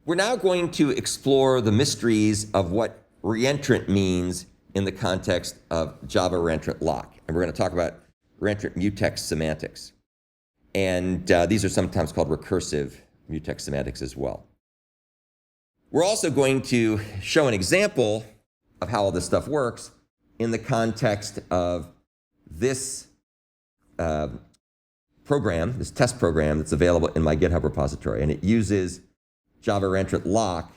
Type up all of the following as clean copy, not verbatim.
We're now going to explore the mysteries of what reentrant means in the context of Java ReentrantLock. And we're going to talk about Reentrant Mutex Semantics. And these are sometimes called recursive mutex semantics as well. We're also going to show an example of how all this stuff works in the context of this program, this test program that's available in my GitHub repository. And it uses Java ReentrantLock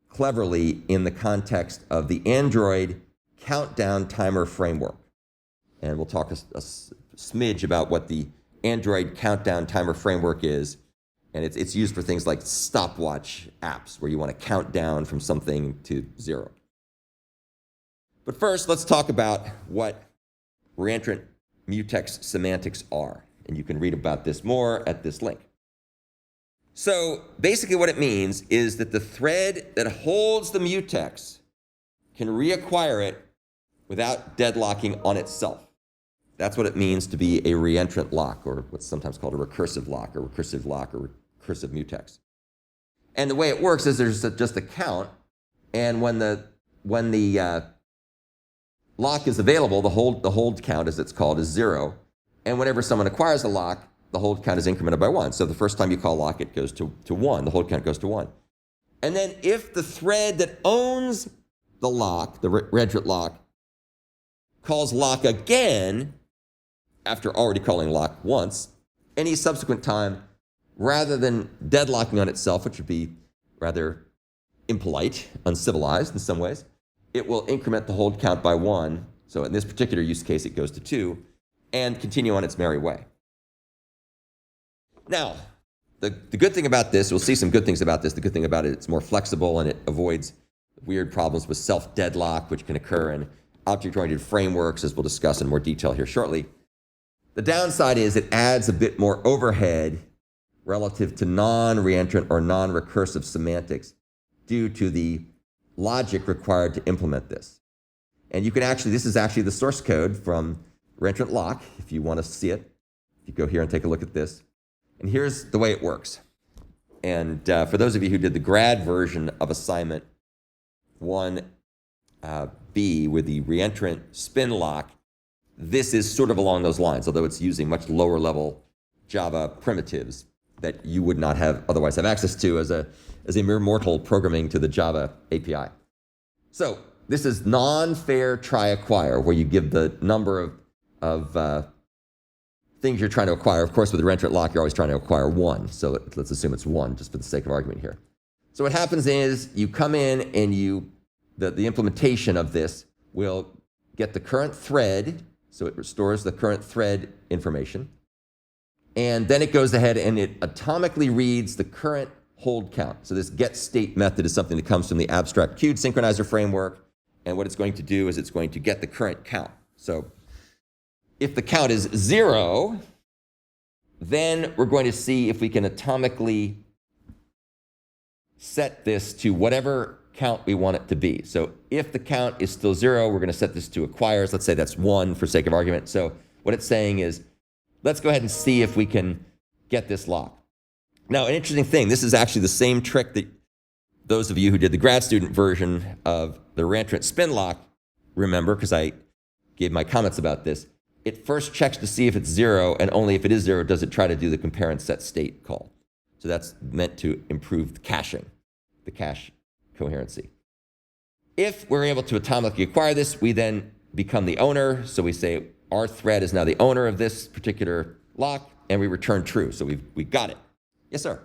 cleverly in the context of the Android CountDownTimerframework. And we'll talk a smidge about what the Android CountDownTimerframework is. And it's used for things like stopwatch apps where you want to count down from something to 0. But first, let's talk about what Reentrant Mutex Semantics are. And you can read about this more at this link. So basically what it means is that the thread that holds the mutex can reacquire it without deadlocking on itself. That's what it means to be a reentrant lock, or what's sometimes called a recursive lock, or recursive mutex. And the way it works is there's just a count, and when the lock is available, the hold count, as it's called, is 0. And whenever someone acquires a lock, the hold count is incremented by 1. So the first time you call lock, it goes to 1. The hold count goes to 1. And then if the thread that owns the lock, the reentrant lock, calls lock again, after already calling lock once, any subsequent time, rather than deadlocking on itself, which would be rather impolite, uncivilized in some ways, it will increment the hold count by 1. So in this particular use case, it goes to 2, and continue on its merry way. Now, the good thing about this, we'll see some good things about this. The good thing about it, it's more flexible and it avoids weird problems with self-deadlock, which can occur in object-oriented frameworks, as we'll discuss in more detail here shortly. The downside is it adds a bit more overhead relative to non-reentrant or non-recursive semantics due to the logic required to implement this. And you can actually, this is actually the source code from ReentrantLock, if you want to see it. If you go here and take a look at this. And here's the way it works. And for those of you who did the grad version of assignment 1B with the reentrant spin lock, this is sort of along those lines, although it's using much lower level Java primitives that you would not otherwise have access to as a mere mortal programming to the Java API. So this is non-fair try acquire, where you give the number of things you're trying to acquire. Of course, with the reentrant lock, you're always trying to acquire 1. So let's assume it's 1, just for the sake of argument here. So what happens is you come in and the implementation of this will get the current thread. So it restores the current thread information. And then it goes ahead and it atomically reads the current hold count. So this get state method is something that comes from the abstract queued synchronizer framework. And what it's going to do is it's going to get the current count. So if the count is 0, then we're going to see if we can atomically set this to whatever count we want it to be. So if the count is still 0, we're going to set this to acquires. Let's say that's 1 for sake of argument. So what it's saying is, let's go ahead and see if we can get this lock. Now, an interesting thing, this is actually the same trick that those of you who did the grad student version of the reentrant spin lock remember, because I gave my comments about this. It first checks to see if it's 0, and only if it is 0 does it try to do the compare and set state call. So that's meant to improve the caching, the cache coherency. If we're able to atomically acquire this, we then become the owner. So we say our thread is now the owner of this particular lock, and we return true. So we got it. Yes, sir.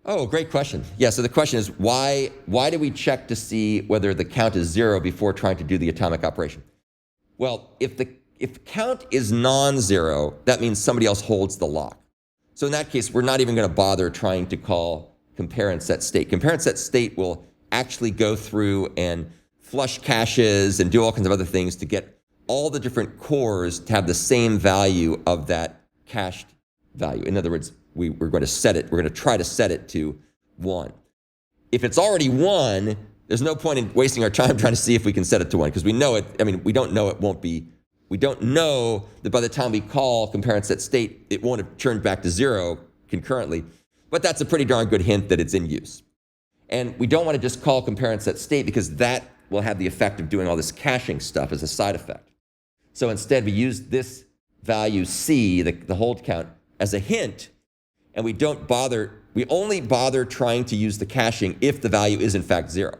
Oh, great question. Yeah, so the question is, why do we check to see whether the count is 0 before trying to do the atomic operation? Well, if the count is non-0, that means somebody else holds the lock. So in that case, we're not even going to bother trying to call compare and set state. Compare and set state will actually go through and flush caches and do all kinds of other things to get all the different cores to have the same value of that cached value. In other words, we're going to set it, we're going to try to set it to 1. If it's already 1, there's no point in wasting our time trying to see if we can set it to 1, because we know it, we don't know it won't be, we don't know that by the time we call compare and set state, it won't have turned back to 0 concurrently. But that's a pretty darn good hint that it's in use. And we don't want to just call compare and set state because that will have the effect of doing all this caching stuff as a side effect. So instead, we use this value C, the hold count, as a hint, and we only bother trying to use the caching if the value is in fact 0.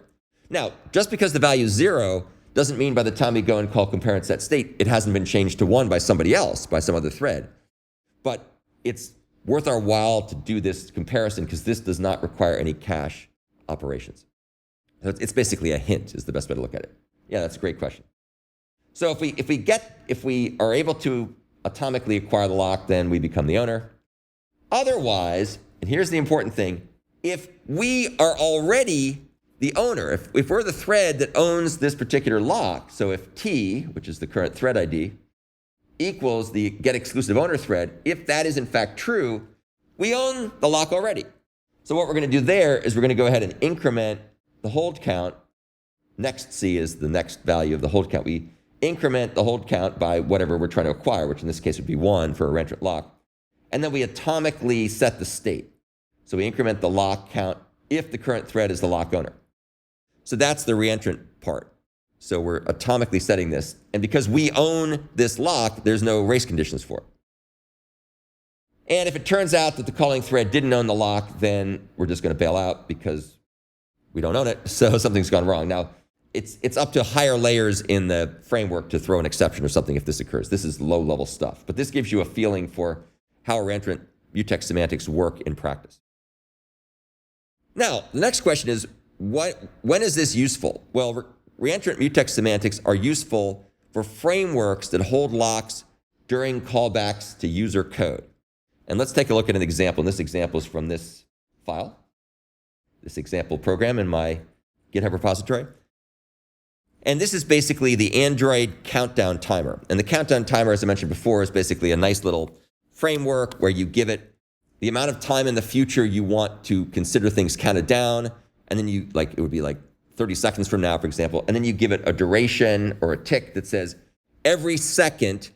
Now, just because the value is 0 doesn't mean by the time we go and call compare and set state, it hasn't been changed to 1 by somebody else, by some other thread. But it's worth our while to do this comparison because this does not require any cache operations. So it's basically a hint is the best way to look at it. Yeah, that's a great question. So if we are able to atomically acquire the lock, then we become the owner. Otherwise, and here's the important thing, if we are already the owner, if we're the thread that owns this particular lock, so if T, which is the current thread ID, equals the get exclusive owner thread, if that is in fact true, we own the lock already. So what we're going to do there is we're going to go ahead and increment the hold count. Next C is the next value of the hold count. We increment the hold count by whatever we're trying to acquire, which in this case would be 1 for a Reentrant lock. And then we atomically set the state. So we increment the lock count if the current thread is the lock owner. So that's the reentrant part. So we're atomically setting this. And because we own this lock, there's no race conditions for it. And if it turns out that the calling thread didn't own the lock, then we're just going to bail out because we don't own it. So something's gone wrong. Now, it's up to higher layers in the framework to throw an exception or something if this occurs. This is low-level stuff. But this gives you a feeling for how Reentrant Mutex Semantics work in practice. Now, the next question is, when is this useful? Well, Reentrant Mutex Semantics are useful for frameworks that hold locks during callbacks to user code. And let's take a look at an example. And this example is from this file, this example program in my GitHub repository. And this is basically the Android countdown timer. And the countdown timer, as I mentioned before, is basically a nice little framework where you give it the amount of time in the future you want to consider things counted down. And then you, like, it would be like 30 seconds from now, for example. And then you give it a duration or a tick that says, every second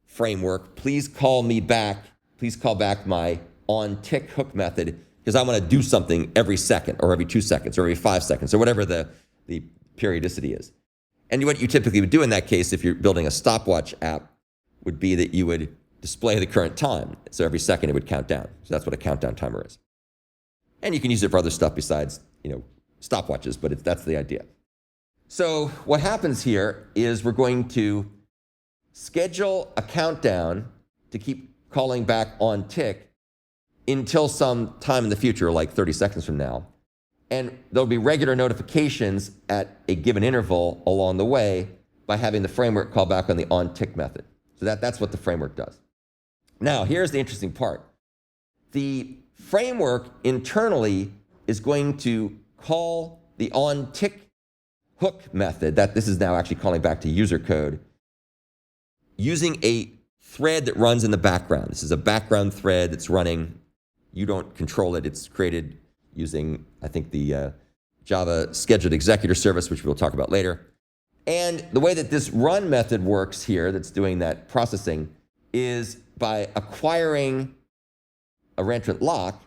framework, please call me back. Please call back my on-tick hook method because I want to do something every second or every 2 seconds or every 5 seconds or whatever the periodicity is. And what you typically would do in that case, if you're building a stopwatch app, would be that you would display the current time. So every second it would count down. So that's what a countdown timer is. And you can use it for other stuff besides, stopwatches, but that's the idea. So what happens here is we're going to schedule a countdown to keep calling back on tick until some time in the future, like 30 seconds from now. And there'll be regular notifications at a given interval along the way by having the framework call back on the on-tick method. So that's what the framework does. Now, here's the interesting part. The framework internally is going to call the on-tick hook method, that this is now actually calling back to user code, using a thread that runs in the background. This is a background thread that's running. You don't control it. It's created using, I think, the Java scheduled executor service, which we'll talk about later. And the way that this run method works here, that's doing that processing, is by acquiring a Reentrant lock,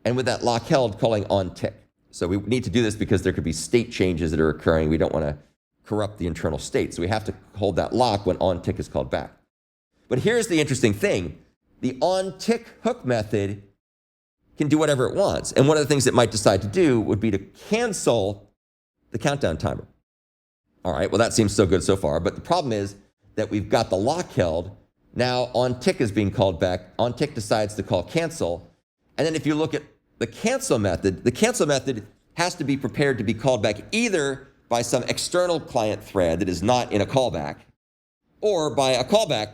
and with that lock held, calling on tick. So we need to do this because there could be state changes that are occurring. We don't want to corrupt the internal state. So we have to hold that lock when on tick is called back. But here's the interesting thing. The on tick hook method can do whatever it wants. And one of the things it might decide to do would be to cancel the countdown timer. All right, well, that seems so good so far. But the problem is that we've got the lock held. Now on tick is being called back. On tick decides to call cancel. And then if you look at the cancel method has to be prepared to be called back either by some external client thread that is not in a callback or by a callback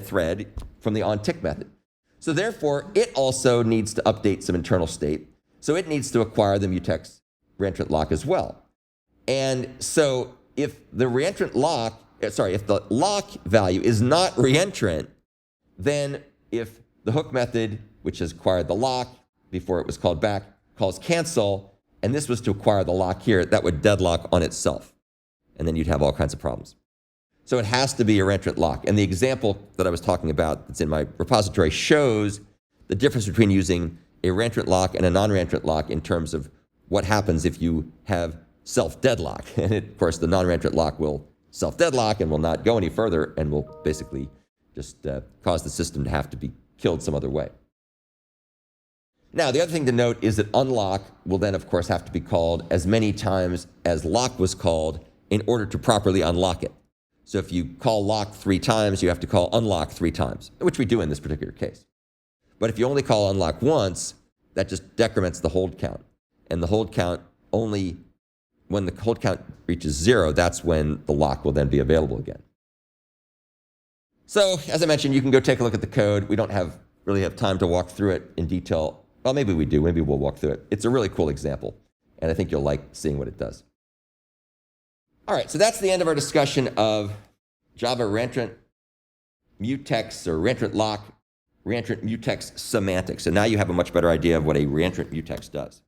thread from the on tick method. So therefore, it also needs to update some internal state. So it needs to acquire the mutex reentrant lock as well. And so if the lock value is not reentrant, then if the hook method, which has acquired the lock before it was called back, calls cancel, and this was to acquire the lock here, that would deadlock on itself. And then you'd have all kinds of problems. So it has to be a reentrant lock. And the example that I was talking about that's in my repository shows the difference between using a reentrant lock and a non-reentrant lock in terms of what happens if you have self-deadlock. And of course, the non-reentrant lock will self-deadlock and will not go any further and will basically just cause the system to have to be killed some other way. Now, the other thing to note is that unlock will then, of course, have to be called as many times as lock was called in order to properly unlock it. So if you call lock 3 times, you have to call unlock 3 times, which we do in this particular case. But if you only call unlock once, that just decrements the hold count. And the hold count only, when the hold count reaches 0, that's when the lock will then be available again. So, as I mentioned, you can go take a look at the code. We don't really have time to walk through it in detail. Well, maybe we do. Maybe we'll walk through it. It's a really cool example, and I think you'll like seeing what it does. All right, so that's the end of our discussion of Java Reentrant Mutex or ReentrantLock, Reentrant Mutex Semantics. So now you have a much better idea of what a Reentrant Mutex does.